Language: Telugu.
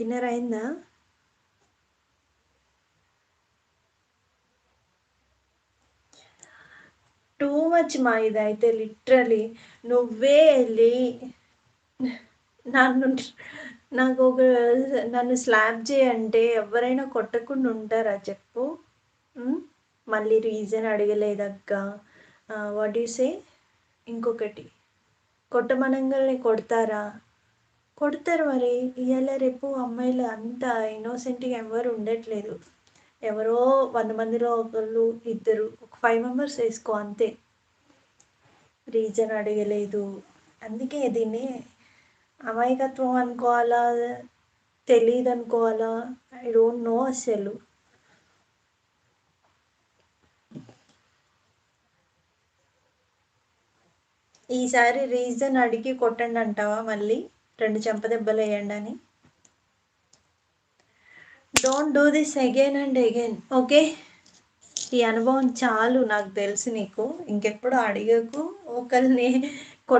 డిన్నర్ అయిందా? టూ మచ్ మా ఇదైతే లిటరల్లీ. నువ్వే ఎళ్లి నన్ను నాకొక నన్ను స్లాప్ జేయంటే ఎవ్వరైనా కొట్టకుండా ఉంటారా చెప్పు? హ్మ్. మళ్ళీ రీజన్ అడగలేదక్క. What you say? ఇంకొకటి కొట్టమనంగానే కొడతారా? కొడతారు మరి. ఇయాల రేపు అమ్మాయిలు అంత ఇన్నోసెంట్‌గా ఎవ్వరు ఉండట్లేదు. ఎవరో 100 మందిలో ఒకళ్ళు, ఇద్దరు, ఒక 5 మెంబర్స్ ఏసుకో అంతే. రీజన్ అడగలేదు. అందుకే దీన్ని అమాయకత్వం అనుకోవాలా? తెలీదనుకోవాలా? ఐ డోంట్ నో అసలు. ఈసారి రీజన్ అడిగి కొట్టండంటావా మళ్ళీ? 2 చెంపదెబ్బలేయండని? Don't do this again and again. Okay? ఈ అనుభవం చాలు నాకు తెలుసు నీకు. ఇంకెప్పుడు అడగకు. ఒకళ్ళని